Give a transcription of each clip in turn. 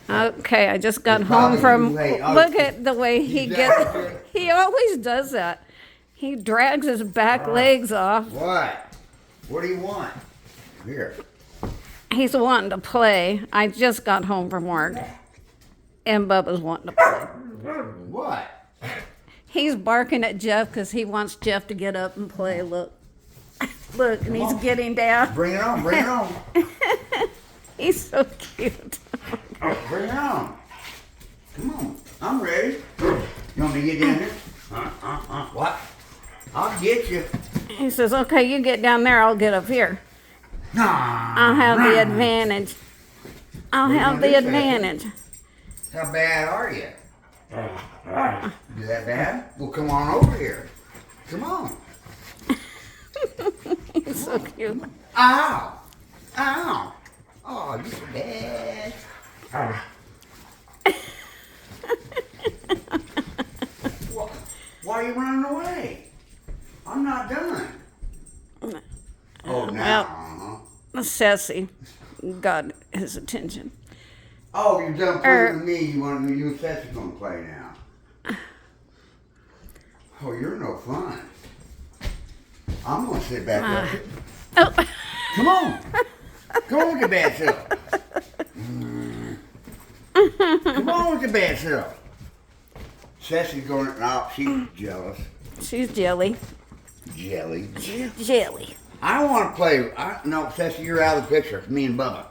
Okay, I just got It's home probably from. too late. Oh, Look at the way he he's gets. out there. He always does that. He drags his back legs off. What? What do you want? Here. He's wanting to play. I just got home from work, and Bubba's wanting to play. What? He's barking at Jeff because he wants Jeff to get up and play. Look, look, and he's getting down. Bring it on. Bring it on. He's so cute. Bring it on. Come on. I'm ready. You want me to get down here? What? I'll get you. He says, "Okay, you get down there. I'll get up here. I'll have the advantage. I'll have the advantage." How bad are you? You that bad? Well, come on over here. Come on. He's so cute. Ow! Ow! Oh, you're so bad. Why are you running away? I'm not done. Oh, now. Sassy got his attention. Oh, you're done playing with me. You and Sassy gonna play now. Oh, you're no fun. I'm gonna sit back there. Oh. Come on. Come on with your bad self. Come on with your bad self. Sassy's going, no, she's jealous. She's jelly. Jelly. She's jelly. I want to play. No, Sassy, you're out of the picture. It's me and Bubba.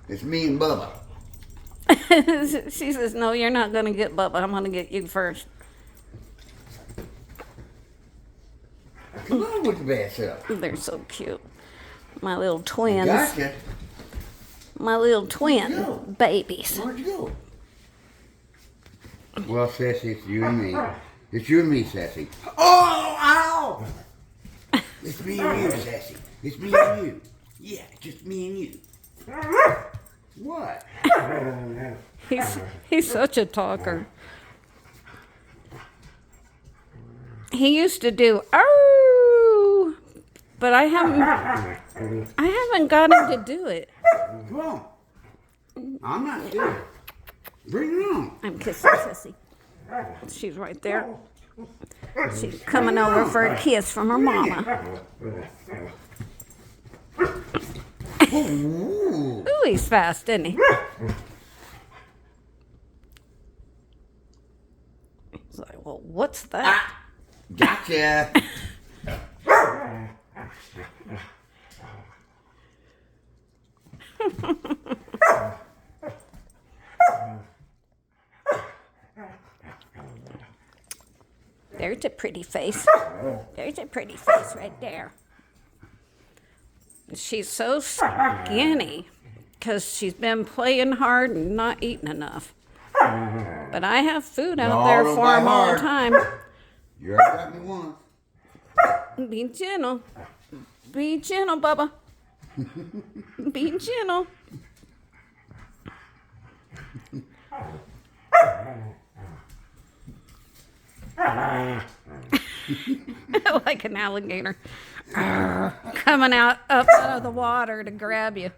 It's me and Bubba. She says, "No, you're not going to get Bubba. I'm going to get you first." Come on with your bad self. They're so cute. My little twins. Gotcha. My little twin Go. babies. Where'd you go? Well, Sassy, it's you and me. It's you and me, Sassy. Oh, ow! It's me and you, Sassy. It's me and you. Yeah, just me and you. What? He's such a talker. He used to do oh, but I haven't got him to do it. Come on. I'm not scared. Bring it on. I'm kissing Sissy. She's right there. She's coming over for a kiss from her mama. Ooh. Ooh, he's fast, isn't he? He's like, "Well, what's that?" Gotcha. There's a pretty face. There's a pretty face right there. She's so skinny because she's been playing hard and not eating enough. But I have food out there for them all the time. You already got me one. Be gentle. Be gentle, Bubba. Be gentle. Like an alligator. Coming up out of the water to grab you.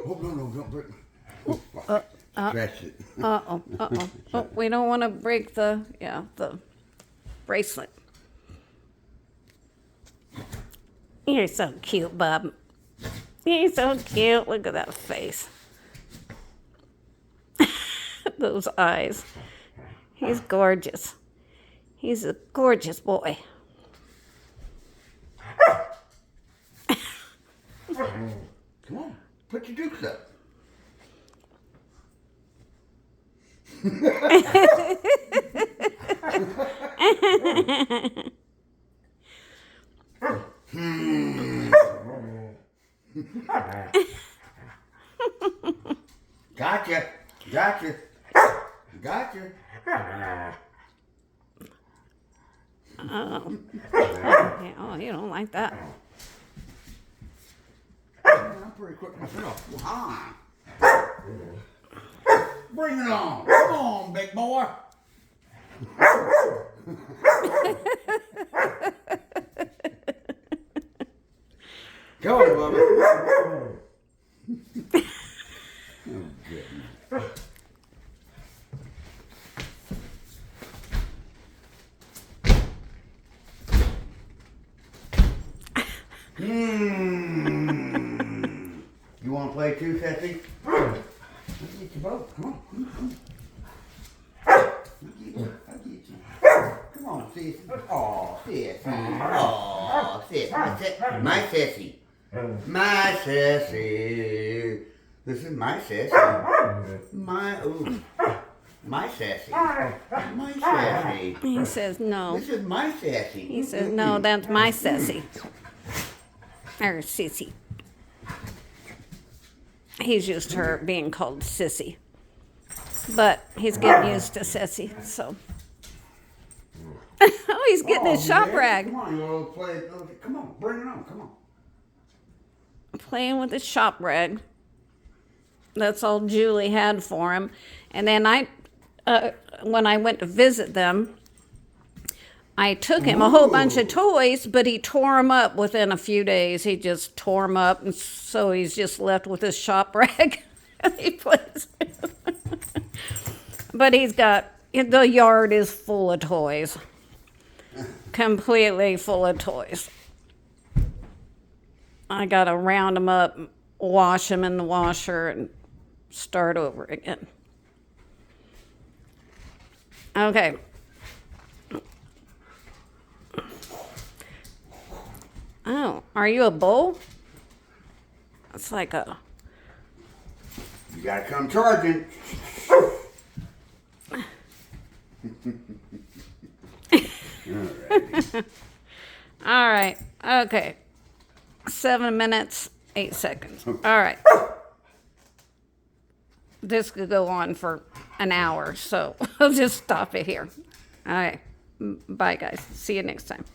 Oh, no, don't break me. Scratch it. Uh-oh. Oh, we don't want to break the bracelet. You're so cute, Bub. You're so cute. Look at that face. Those eyes. He's gorgeous. He's a gorgeous boy. Come on, put your dukes up. Gotcha. Oh. Okay. Oh, you don't like that. I'm pretty quick myself. Bring it on. Come on, big boy. Go on, Bubba. Oh, goodness. You want to play too, Sassy? I'll get you both. Come on. I'll get you. Come on, Sissy. Oh, Sissy. Oh, Sissy. My Sissy. My Sissy. This is my Sissy. My Sassy. My Sassy. He says no. This is my Sassy. He says no, that's my Sassy. Or Sissy. He's used to her being called Sissy. But he's getting used to Sissy, so. Oh, he's getting his shop rag. Come on, you little play. Come on, bring it on. Come on. Playing with his shop rag. That's all Julie had for him. And then when I went to visit them, I took him a whole bunch of toys, but he tore them up within a few days. He just tore them up, and so he's just left with his shop rag. He plays. But he's got, the yard is full of toys. Completely full of toys. I got to round them up, wash them in the washer, and start over again. Okay. Oh, are you a bull? It's like a... You gotta come charging. All right. Okay. 7 minutes, 8 seconds. All right. This could go on for an hour, so I'll just stop it here. All right. Bye, guys. See you next time.